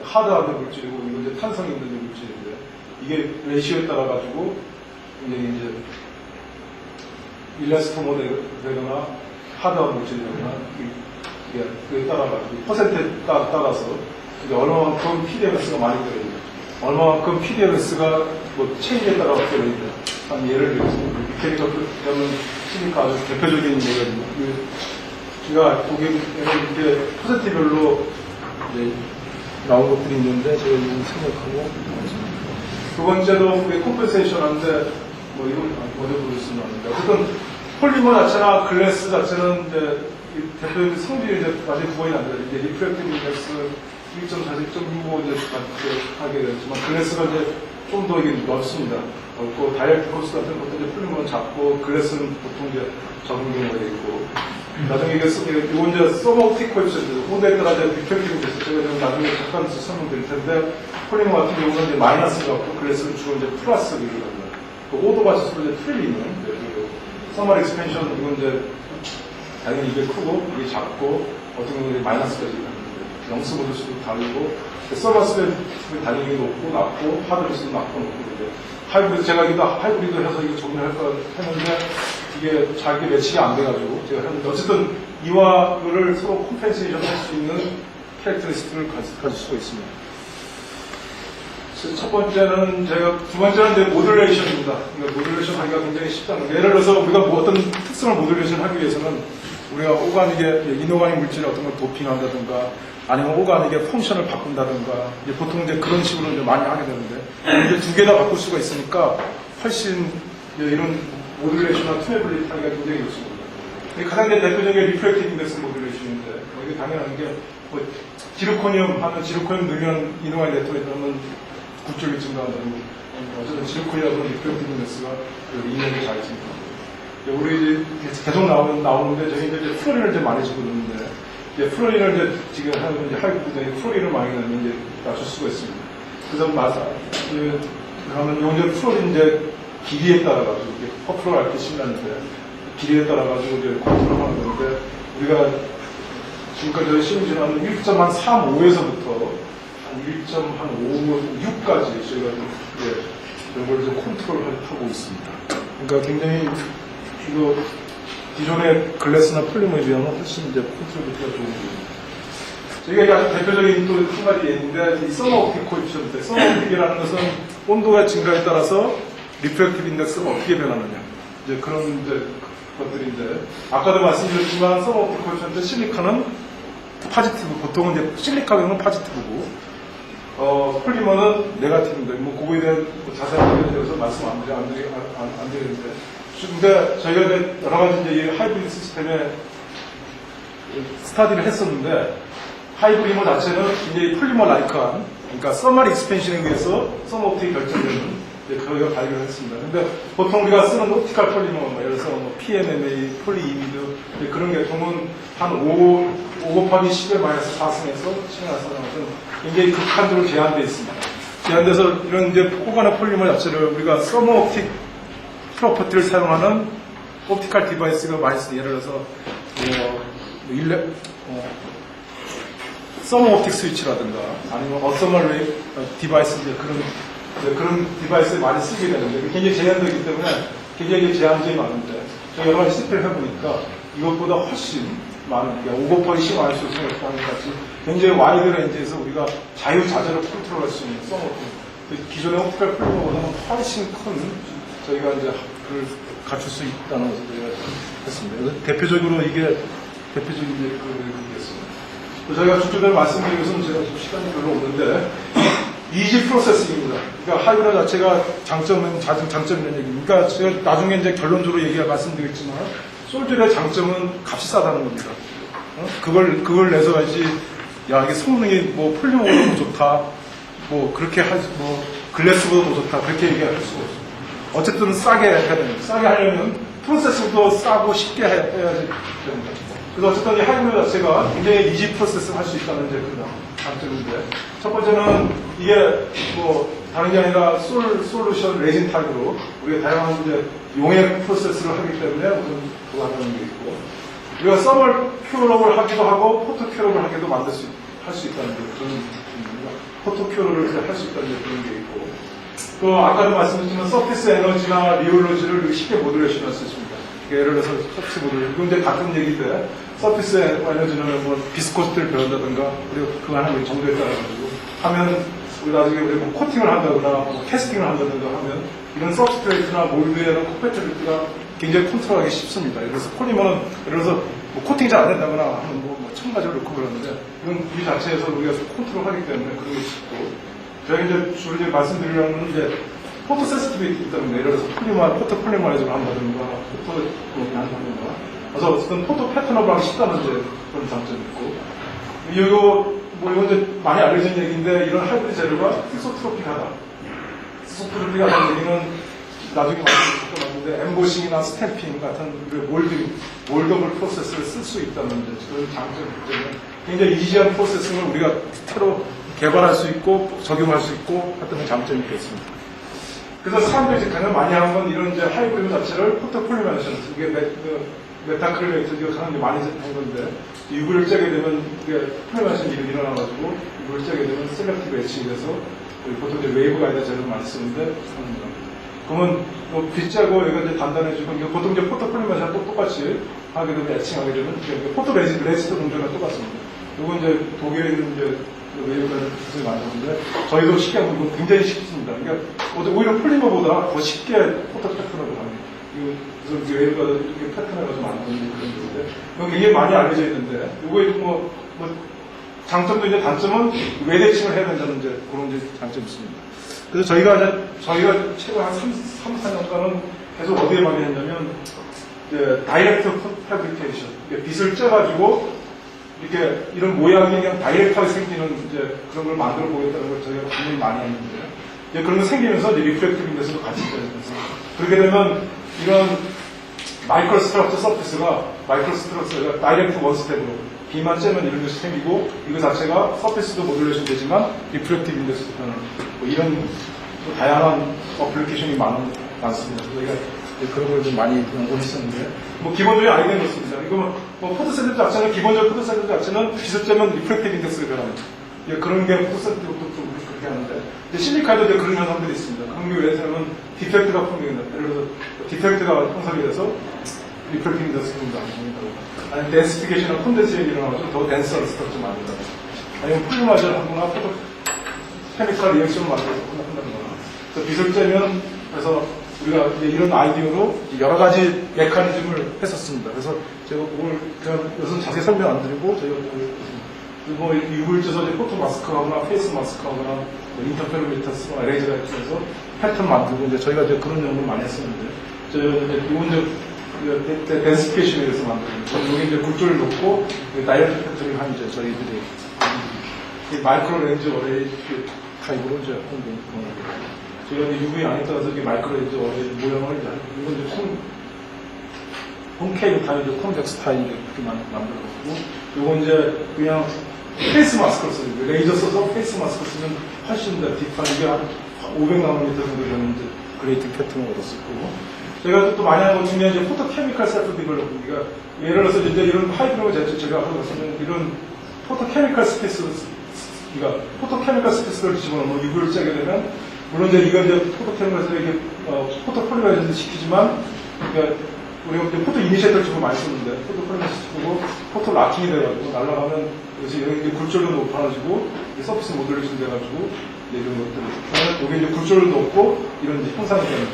Speaker 1: 하드한 물질이고 이거 이제 탄성 있는 물질인데 이게 레시오에 따라 가지고 이제 일레스토모 되거나 하드한 물질이거나 그에 따라가지고 퍼센트에 따라서 얼마만큼 PDMS가 많이 들어있냐 얼마만큼 PDMS가 뭐 체인에 따라 들어있냐 한 예를 들어서 미케니컬 실리카 아주 대표적인 예거든요. 제가 보기에는 이렇게 퍼센트별로 이제 나온 것들이 있는데 제가 이건 생각하고 두 번째도 우리 콤펜세이션 하는데 뭐 이건 어디 보였으면 하는데 어쨌든 폴리머 자체나 글래스 자체는 이제 대표적인 성질이 이제 나중에 구분이 안 돼요. 이제 리프렉티브 인덱스 1.4, 1.65 이제 하게 되지만 글래스가 이제 좀 더 이게 넓습니다. 넓고 다이렉트 코스 같은 것도 이제 폴리머는 작고 글래스는 보통 이제 적은 경우가 있고 나중에 이게 이거 이제 서머틱 코에피션트 호대에 따라 이제 리프렉티브 인덱스 제가 좀 나중에 잠깐 설명드릴 텐데 폴리머 같은 경우는 이제 마이너스가 없고 글래스는 주로 이제 플러스를 이루거든요. 그 5도가 지수로 이제 틀리는 서머 익스펜션 이건 이제 당연히 이게 크고 이게 작고 어떤 경우는 마이너스까지 가는데 영수 모드수도 다르고 서머 스펙이 당연히 높고 낮고 하드리스도 낮고 높고 이제 하이브리드 제가 이거 하이브리드 해서 이거 정리할 거 했는데 이게 자기 매치가 안 돼가지고 제가 했는데 어쨌든 이와 그를 서로 콤펜세이션 할 수 있는 캐릭터리스트를 가질 수가 있습니다. 첫 번째는 두 번째는 이제 모듈레이션입니다. 그러니까 모듈레이션 하기가 굉장히 쉽다는 거. 예를 들어서 우리가 뭐 어떤 특성을 모듈레이션 하기 위해서는 우리가 오가닉의 이노가닉 물질의 어떤 걸 도핑한다든가 아니면 오가닉의 펑션을 바꾼다든가 이제 보통 이제 그런 식으로 이제 많이 하게 되는데 이제 두 개 다 바꿀 수가 있으니까 훨씬 이런 모듈레이션과 튜네블리티 하기가 굉장히 좋습니다. 가장 대표적인 리프렉티브 인덱스 모듈레이션인데, 이게 당연한 게, 뭐, 지르코늄 하면 지르코늄 넣으면 이노아이 네트워크에 넣으면 굴절이 증가한다고. 어쨌든 지르코늄하고 리프렉티브 인덱스가 인연이 잘 있습니다. 우리 계속 나오는데, 저희 이제 플로린을 이제 많이 집어넣는데, 이제 플로린을 이제 지금 하는 이제 하이브리드에 플로린을 많이 넣으면 이제 낮출 수가 있습니다. 그래서 그러면 이제 플로린 이제 길이에 따라가지고, 퍼프로 알 때 신났는데, 길이에 따라가지고 이제 컨트롤하는 건데, 우리가 지금까지 저희 시험지는 1.35에서부터 한 1.56까지 저희가 이런 걸 좀 컨트롤하고 있습니다. 그러니까 굉장히 이거 기존의 글래스나 폴리머에 비하면 훨씬 이제 컨트롤이 좋은 거예요. 저희가 아주 대표적인 또 한 가지 예인데, 이 서머옵틱 코에피션트. 서머옵틱이라는 것은 온도가 증가에 따라서 리프렉티브 인덱스가 어떻게 변하느냐. 이제 그런 이제 것들인데, 아까도 말씀드렸지만 서머옵틱 코에피션트 실리카는 파지티브, 보통은 이제 실리카 경우는 파지티브고, 폴리머는 네가티브인데, 뭐 그거에 대한 자세한 얘기를 말씀 안 드리는데, 근데 저희가 이제 여러 가지 이제 하이브리드 시스템에 스타디를 했었는데, 하이브리머 자체는 굉장히 폴리머 라이크한, 그러니까 서멀 익스펜션에 의해서 서머옵틱이 결정되는 그걸 발견을 했습니다. 근데 보통 우리가 쓰는 옵티컬 폴리머, 예를 들어서 뭐 PMMA, 폴리이미드, 그런 계통은 한 5 곱하기 10의 마이너스 4승에서 10의 마이너스 4승 굉장히 극한적으로 제한되어 있습니다. 제한돼서 이런 이제 호가나 폴리머 자체를 우리가 서머옵틱 프로퍼티를 사용하는 옵티컬 디바이스가 많이 쓰요. 예를 들어서 서머옵틱 스위치라든가 아니면 어서멀 디바이스 이제 그런 디바이스를 많이 쓰게 되는데 굉장히 제한되기 때문에 굉장히 제한점이 많은데 저희 여러 가지 시스템을 해보니까 이것보다 훨씬 많은 5 곱하기 10 마이너스 생각하는 것 같이 굉장히 와이드 렌즈에서 우리가 자유자재로 컨트롤할 수 있는 서머옵틱 기존의 옵티컬 폴리머보다는 훨씬 큰 저희가 이제 그걸 갖출 수 있다는 것을 저희가 했습니다. 대표적으로 이게 대표적인 그겠습니다. 저희가 주주들 말씀드리기 위해서는 제가 지금 시간이 별로 없는데 이지 프로세싱입니다. 그러니까 하이브리드 자체가 장점이라는 얘기입니다. 그러니까 제가 나중에 이제 결론적으로 말씀드리겠지만 솔들의 장점은 값이 싸다는 겁니다. 그걸 내서 가지 야 이게 성능이 뭐 폴리머보다 더 좋다, 뭐 그렇게 뭐 글래스보다 더 좋다 그렇게 얘기할 수가 없습니다. 어쨌든 싸게 해야 됩니다. 싸게 하려면 프로세싱도 싸고 쉽게 해야 됩니다. 그래서 어쨌든 이 하이브리드 자체가 굉장히 이지 프로세스를 할 수 있다는 이제 그런 장점인데, 첫 번째는 이게 뭐 다른 게 아니라 솔루션 레진 타입으로 우리가 다양한 이제 용액 프로세스를 하기 때문에 그거 하는 게 있고, 우리가 서멀 큐러를 하기도 하고 포토 큐러를 하기도 할 수 있다는 게 그런 겁니다. 포토 큐러를 할 수 있다는 게 그런 게 있고, 또 아까도 말씀드렸지만 서피스 에너지나 리올러지를 쉽게 모듈레이션 할 수 있습니다. 예를 들어서 서피스 모듈, 이건 이제 가끔 얘기인데 서피스 에너지는 뭐 비스코스트를 배운다든가 그리고 그거 하는 정도에 따라가지고 하면 우리 나중에 우리 뭐 코팅을 한다거나 뭐 캐스팅을 한다든가 하면 이런 서브스트레이트나 몰드에 대한 컴패티빌리티가 굉장히 컨트롤하기 쉽습니다. 예를 들어서 폴리머는 예를 들어서 뭐 코팅이 잘 안 된다거나 하면 뭐 첨가제를 넣고 그러는데 이건 이 자체에서 우리가 컨트롤하기 때문에 그런 게 쉽고, 제가 이제 주로 이제 말씀드리려면 이제 포토 센시티비티 때문에 예를 들어서 포토 폴리머라이즈를 한다든가 포토 한다든가 그래서 어쨌든 포토 패턴업을 하기 쉽다는 이제 그런 장점이 있고, 이건 이제 많이 알려진 얘기인데 이런 하이브리드 재료가 이소트로픽하다. 이소트로픽하다는 얘기는 나중에 말씀드렸는데 엠보싱이나 스탬핑 같은 몰더블 프로세스를 쓸 수 있다는 그런 장점이 있기 때문에 굉장히 이지한 프로세싱을 우리가 새로 개발할 수 있고 적용할 수 있고 하여튼 장점이 있겠습니다. 그래서 사람들이 가장 많이 하는 건 이런 이제 하이브리드 자체를 포토폴리머레이션, 이게 메타크릴레이트 이거 가장 많이 하는 건데, UV를 쬐게 되면 이게 폴리머레이션 일이 일어나가지고 UV를 쬐게 되면 셀렉티브 애칭이 돼서 보통 이제 웨이브 가이드 재료를 많이 쓰는데, 그러면 빛 쬐고 여기가 이제 단단해지고, 보통 이제 포토폴리머레이션 똑같이 하게 되면 애칭하게 되면 포토 레지스트 공정이랑 똑같습니다. 이건 이제 독일에 있는 이제 웨이브가 굉장히 많이 하는데 저희도 쉽게 하고 이거 굉장히 쉽습니다. 그러니까 오히려 폴리머보다 더 쉽게 포토 패턴을 합니다. 그래서 웨이브가 이렇게 패턴을 좀 만드는 그런 건데, 이거 굉장히 많이 알려져 있는데, 이거에 뭐 장점도 이제 단점은 외대칭을 해야 된다는 이제 그런 이제 장점이 있습니다. 그래서 저희가 최근 한 3, 4년간은 해서 어디에 많이 했냐면, 다이렉트 패브리케이션. 빗을 쪄가지고, 이렇게 이런 모양이 그냥 다이렉트하게 생기는 이제 그런 걸 만들어 보겠다는 걸 저희가 굉장히 많이 했는데요. 이제 그런 거 생기면서 이제 리프렉티브 인덱스도 같이 되면서 그렇게 되면 이런 마이크로 스트럭처 서피스가 다이렉트 원 스텝으로 B만 째면 이런 것이 생기고 이거 자체가 서피스도 모듈레이션 되지만 리프렉티브 인덱스도 되는 뭐 이런 또 다양한 어플리케이션이 많습니다. 저희가 그런 걸 좀 많이 연구했었는데 뭐 기본적인 아이디어는 그렇습니다. 이거 뭐 포토센터 자체는 기본적으로 포토센터 자체는 빛을 쬐면 리프렉티브 인덱스가 변합니다. 그런 게 포토센터도 좀 그렇게 하는데 실리카에도 이제 그런 현상들이 있습니다. 그런 게 왜냐하면 디펙트가 분명합니다. 예를 들어서 디펙트가 형성이 돼서 리프렉티브 인덱스가 좀 나중이다고 아니면 덴시피케이션이나 콘덴세이션이 일어나서 더 덴스한 스트럭처 만든다. 아니면 폴리마저를 하거나 포토 케미컬 리액션을 만들어서 한다거나 그래서 빛을 쬐면 그래서 우리가 이제 이런 아이디어로 여러 가지 메커니즘을 했었습니다. 그래서 제가 그걸 그냥 여기서 자세히 설명 안 드리고 저희가 뭐 UV를 쪄서 이제 포토 마스크 하거나 페이스 마스크 하거나 뭐 인터페로미터스, 레이저가 있어서 패턴 만들고 이제 저희가 이제 그런 연구를 많이 했었는데 저희가 이제 이건 이제 덴시피케이션에 의해서 만드는 여기 이제 굴절을 놓고 다이렉트 패턴을 한 이제 저희들이 마이크로 렌즈 어레이 타입으로 이제 공부를 저희가 UV 안에 따라서 이렇게 마이크로 렌즈 어레이 모양을 이건 이제 홈케이브 타입, 콘벡스 타입 이렇게 만들었고 요건 이제 그냥 페이스 마스크를 써요. 레이저 써서 페이스 마스크 쓰면 훨씬 더 딥한 이게 한 500나노미터 정도 되는 이제 그레이팅 패턴을 얻었을 거고 제가 또 많이 하는 것 중에 이제 포토케미컬 셀프 디벨롭ment 그러니까 예를 들어서 이제 이런 하이드로 제가 하고 있으면 이런 포토케미컬 스페이스를 그러니까 포토케미컬 스페이스를 집어넣으면 UV를 쬐게 되면 물론 이제 이건 이제 포토케미컬에서 이렇게 포토폴리마이즈도 시키지만 그러니까 우리가 이제 포토 이니시에이터를 주로 많이 쓰는데 포토 폴리마이즈 시키고 포토 락킹이 돼가지고 날아가면 그래서 이런 이제 굴절도 높아지고 서피스 모듈레이션 돼가지고 이런 것들 여기 이제 굴절도 높고 이런 이제 형상이 되는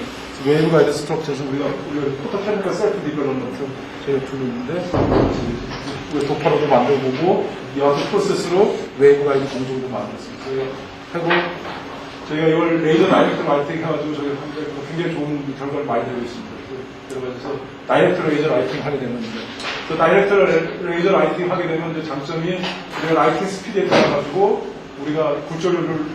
Speaker 1: 웨이브 가이드 스트럭처에서 우리가 포토케미컬 셀프 디벨롭먼트 저희가 부르는데 우리가 도파로도 만들어보고 이와 같은 프로세스로 웨이브 가이드 공정도 만들었습니다. 저희가 이걸 레이저 다이렉트 라이팅 해가지고 저희가 굉장히 좋은 결과를 많이 내고 있습니다. 그래서 다이렉트 레이저 라이팅 하게 되면 그 다이렉트 레이저 라이팅 하게 되면 이제 장점이 우리가 라이팅 스피드에 따라가지고 우리가 굴절률을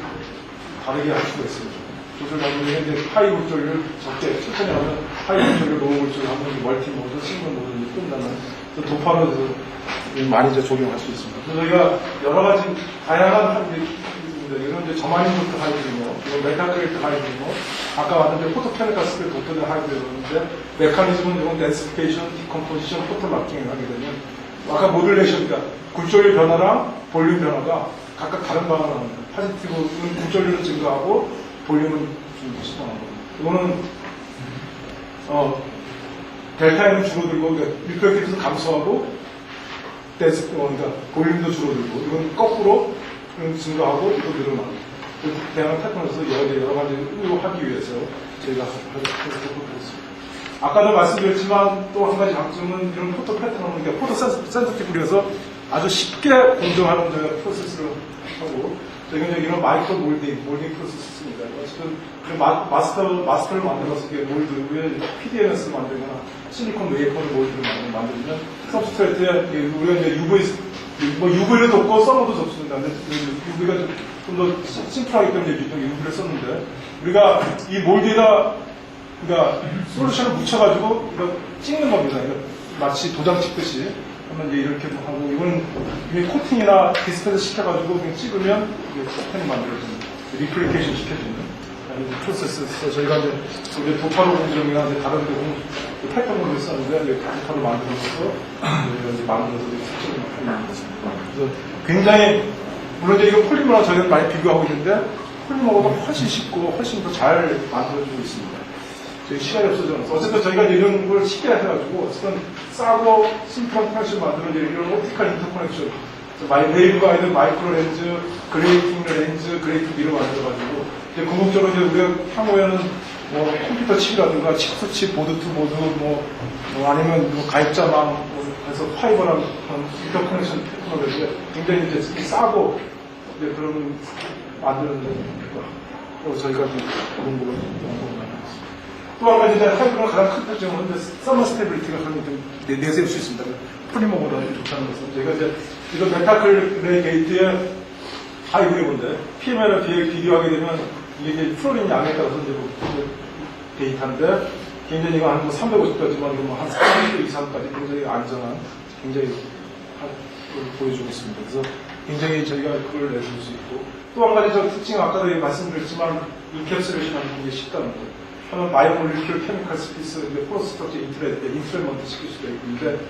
Speaker 1: 다르게 할 수가 있습니다. 조절하면 이제 하이 굴절률 적게 천천히 하면 하이 굴절률 로우 굴절 하면 멀티 모드, 싱글 모드 이제 끝나는 도파로 많이 이제 적용할 수 있습니다. 그래서 저희가 여러 가지 다양한 이런 이제 저마인부터 하이브리모, 메카크리트 하이브리모, 아까 왔는데 포토케미컬 스피드 도트는 하이브리모인데 메커니즘은 이건 덴시피케이션, 디컴포지션, 포토 락킹을 하게 되면 아까 모듈레이션, 그러니까 굴절률 변화랑 볼륨 변화가 각각 다른 방향으로 합니다. 파지티브는 굴절률을 증가하고 볼륨은 좀 시원하고 이거는 델타에는 줄어들고 그러니까 리프렉티브에서 감소하고 그러니까 볼륨도 줄어들고 이건 거꾸로 증가하고 또 늘어나고 다양한 패턴에서 여러 가지 응용하기 위해서 저희가 하고 있습니다. 아까도 말씀드렸지만 또 한 가지 장점은 이런 포토 패턴은 그러니까 포토 센서티브에서 아주 쉽게 공정하는 저희가 프로세스를 하고 저희가 이제 이런 마이크로 몰딩 프로세스입니다. 어쨌든 마스터를 만들어서 이게 몰드 위에 PDMS를 만들거나 실리콘 웨이퍼를 몰드를 만들면 서브스트레이트에 우리가 이제 UV를 덮고 서머도 접습니다. UV가 좀 더 심플하기 때문에 UV를 썼는데 우리가 이 몰드에다 그러니까 솔루션을 묻혀가지고 이거 찍는 겁니다. 이거 마치 도장 찍듯이 하면 이제 이렇게 하고 이건 코팅이나 디스플레이 시켜가지고 그냥 찍으면 이게 패턴이 만들어집니다. 리플리케이션 시켜주는 프로세스에서 저희가 이제 우리 도파로 공정이나 다른 데 패턴을 썼는데 이제 도파로 만들어서 이제 만들어서 색칠을 하는 것입니다. 그래서 굉장히 물론 이제 이거 폴리머랑 저희는 많이 비교하고 있는데 폴리머보다 훨씬 쉽고 훨씬 더 잘 만들어주고 있습니다. 저희 시간이 없어져서 어쨌든 저희가 이런 걸 쉽게 해가지고 어쨌든 싸고 심플한 커넥션 만드는 이런 옵티컬 인터커넥션 웨이브 가이드, 마이크로 렌즈, 그레이팅 렌즈, 그레이팅 미러 만들어가지고 이제 궁극적으로 이제 우리가 향후에는 뭐 컴퓨터 칩이라든가 칩수칩, 보드 투 보드, 뭐 아니면 뭐 가입자망, 그래서 파이버랑 인터커넥션 테크놀로지가 굉장히 이제 싸고 이제 그런 만드는 데 저희가 이제 그런 걸로 연구를 많이 했습니다. 또 한 가지 이제 하이브리드의 가장 큰 특징은 서머 스테빌리티가 좀 내세울 수 있습니다. 폴리머보다 좋다는 것은 저희가 이제 이거 메타클레이 게이트의 하이브리드인데 PML에 비교하게 되면 이게 이제 플로린 양에 따라서 이제 데이터인데 굉장히 이거 한 350까지만 한 30도 이상까지 굉장히 안전한 굉장히 걸 보여주고 있습니다. 그래서 굉장히 저희가 그걸 내줄 수 있고 또 한 가지 저 특징 아까도 말씀드렸지만 인캡슐레이션 하는 게 굉장히 쉽다는 거예요. 하면 바이오몰리큘 케미컬 스피스 포로스트럭처 인트레먼트 시킬 수가 있는데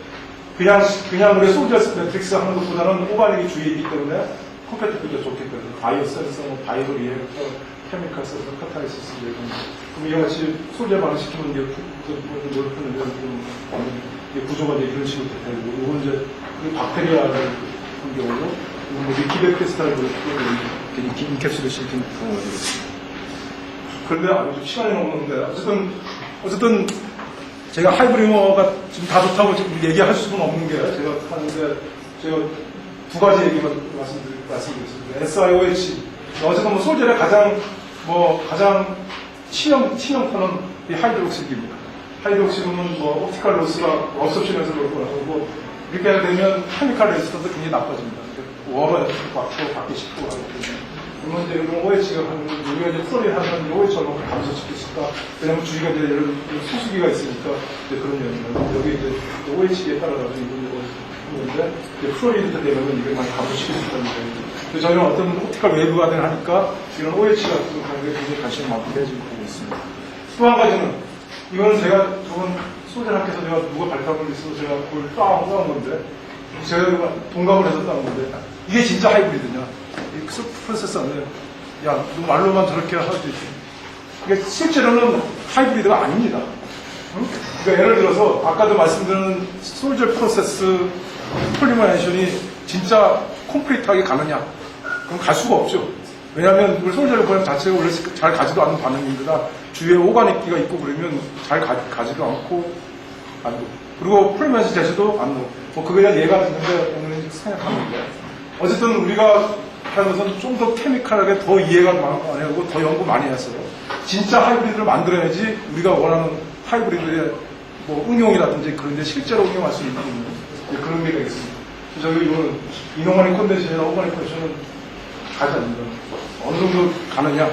Speaker 1: 그냥 우리 솔저 매트릭스 하는 것보다는 오가닉이 주위에 있기 때문에 컴패티블리티가 좋겠거든요. 바이오 센서, 바이오 리액터, 케미컬 센서, 카타리시스 그럼 이와 같이 솔저 반응시키면 이제 구조가 이제 이런 식으로 되고 이건 이제 박테리아를 같은 경우도 리퀴드 크리스탈을 인캡슐레이션 시킨 경우가 되겠습니다. 그런데 아주 시간이 넘었는데 어쨌든 제가 하이브리머가 지금 다 좋다고 지금 얘기할 수는 없는 게 제가 하는데 제가 두 가지 얘기만 말씀드리겠습니다. SIOH 어쨌든 솔젤의 가장 치명타는 이 하이드록시드입니다. 하이드록시드는 옵티컬 로스가 업섭션에서 그렇고 이렇게 되면 케미컬 레지스턴도 굉장히 나빠집니다. 워가 받기 쉽고 하고 그러면 이제 이런 OH가 하는 우리가 이제 플로린 하면 OH 얼마큼 감소시켰을까? 왜냐면 주위가 이제 이런 소수기가 있으니까 이제 그런 영역은 여기 이제 OH에 따라가지고 이제 플로린이 되면 이게 많이 감소시킬 수 있다는 거예요. 저희는 어떤 옵티컬 웨이브가 하니까 이런 OH 같은 관계에 굉장히 관심을 많게 해주고 있습니다. 또 한 가지는 이거는 제가 저번 소재학교에서 제가 누가 발표한 걸 있어서 제가 그걸 따온 건데 제가 동감을 해서 따온 건데 이게 진짜 하이브리드냐? 이 프로세서는 야, 너 말로만 저렇게 할 수 있지. 이게 실제로는 하이브리드가 아닙니다. 응? 그러니까 예를 들어서 아까도 말씀드린 솔저 프로세스 폴리머레이션이 진짜 콤플리트하게 가느냐? 그럼 갈 수가 없죠. 왜냐하면 우리 솔저 보험 자체가 원래 잘 가지도 않는 반응입니다. 주위에 오가닉기가 있고 그러면 잘 가지도 않고 그리고 폴리머레이션 자체도 안 나고 그거에 대한 예가 있는데 오늘 생각하는데 어쨌든 우리가 하는 것은 좀 더 케미컬하게 더 이해가 많이 하고 더 연구 많이 했어요. 진짜 하이브리드를 만들어야지 우리가 원하는 하이브리드의 응용이라든지 그런 데 실제로 응용할 수 있는 그런 게 되겠습니다. 저희 이거는 이노가닉 컨덴션이나 오가닉 컨덴션은 가지 않는다. 어느 정도 가느냐.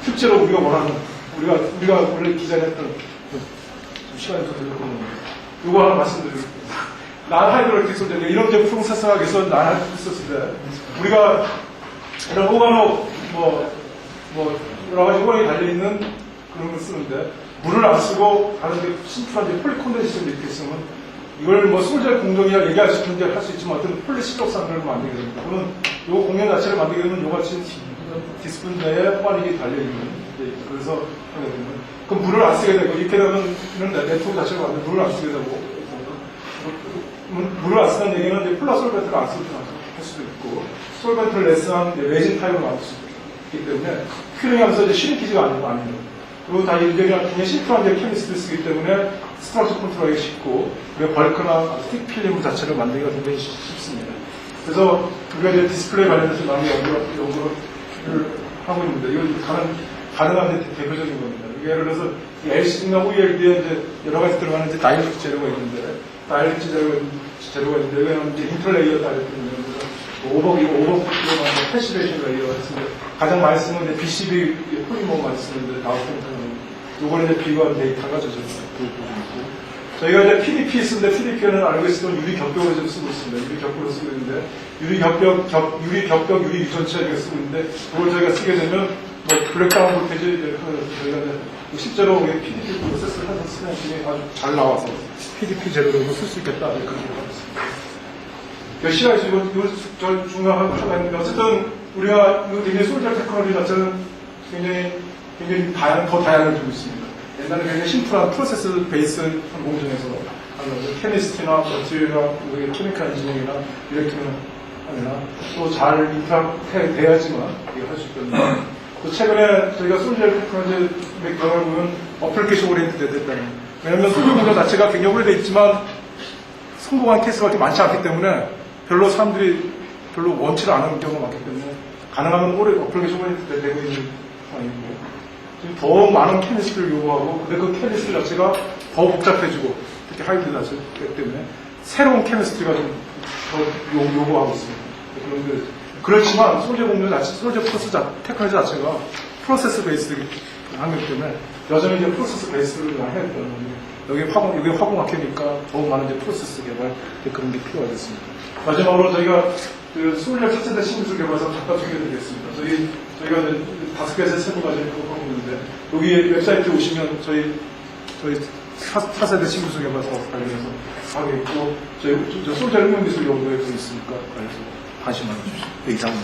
Speaker 1: 실제로 우리가 원하는 우리가 원래 디자인했던 시간이 더 들렸거든요. 이거 하나 말씀드릴게요. 난하이드로틱 솔저 이런 제품 사용하기 위해서 난하이드로틱 썼을 때 우리가 이런 오가노 여러 가지 오가닉이 달려있는 그런 걸 쓰는데 물을 안 쓰고 다른 게 심플한 폴리콘덴션 이렇게 쓰면 이걸 솔저 공정이라 얘기할 수 있는데 할 수 있지만 어떤 폴리시럽산을 만들게 됩니다. 그러면 이 공연 자체를 만들게 되면 이같이 디스플레이 내에 오가닉이 달려있는 그래서 하게 되면 그럼 물을 안 쓰게 되고 이렇게 되면 이런 네트워크 자체가 만들면 물을 안 쓰게 되고 물을 안 쓰는 얘기는 이제 플라 솔벤트를 안 쓰는 할 수도 있고 솔벤트를 레스한 레진 타입을 만들 수 있기 때문에 큐링하면서 이제 슈링키지가 아니에요. 그리고 다 이제 굉장히 심플한 케미스트를 쓰기 때문에 스트럭처 컨트롤하기 쉽고 그리고 벌크나 스틱 필름 자체를 만들기가 굉장히 쉽습니다. 그래서 우리가 이제 디스플레이 관련해서 많이 연구를 하고 있는데 이건 가능한 대표적인 겁니다. 예를 들어서 LCD나 OLED에 이제 여러 가지 들어가는 이제 다이렉트 재료가 있는데 다이렉트 재료가 있는데 왜냐하면 이제 인터레이어 다이렉트 오버기로 패시레이션 레이어가 있습니다. 가장 많이 쓰는 게 BCB 폴리머 많이 쓰는데 나우센터는 요거는 이제 비교한 데이터가 저쪽에 있고 저희가 이제 PDP 쓰는데 PDP는 알고 있었던 유리 겹벽을 좀 쓰고 있습니다. 유리 겹벽을 쓰고 있는데 유리 겹벽, 유리 유전체 쓰고 있는데 그걸 저희가 쓰게 되면 블랙다운 볼테이지 저희가 이제 실제로 PDP 프로세스를 하는 스냅이 아주 잘 나와서 PDP 재료로 쓸 수 있겠다 이렇게 생각했습니다. 몇 시간에서 이거 중요한 하나 있는데 어쨌든 우리가 이거 굉장히 솔저 테크놀로지 자체는 굉장히 더 다양해지고 있습니다. 옛날에 굉장히 심플한 프로세스 베이스 공정에서 하는 케미스트나 머티리얼이나 케미컬 엔지니어링이나 일렉트로닉이나 또 잘 인터랙트 돼야지만 이거 할 수 있거든요. 또 최근에 저희가 솔저 테크놀로지 맥락을 보면 어플리케이션 오리엔티드 됐다는 왜냐하면 솔저 공정 자체가 굉장히 오래돼 있지만 성공한 케이스가 그렇게 많지 않기 때문에 별로 사람들이 원치를 않은 경우가 많기 때문에 가능하면 올해 어플리케이션 오리엔티드 되고 있는 상황이고 지금 더 많은 케미스트리를 요구하고, 근데 그 케미스트리 자체가 더 복잡해지고, 특히 하이브리드 자체기 때문에 새로운 케미스트리가 좀 더 요구하고 있습니다. 그런데 그렇지만 소재 공정 자체, 소재 프로세스 테크놀로지 자체가 프로세스 베이스 하기 때문에 여전히 이제 프로세스 베이스를 해야 되는 여기 화공학회니까 더욱 많은 이제 프로세스 개발 그런 게 필요하겠습니다. 마지막으로 저희가 그 24차세대 신기술 개발사 잠깐 소개해드리겠습니다. 저희가 이제 5개에서 세부 과정을 하고 있는데 여기 웹사이트에 오시면 저희 4세대 신기술 개발사 관련해서 하고 있고 저희 소재 응용기술 연구에 있으니까 관련해서 관심 많이 주십시오. 이상입니다.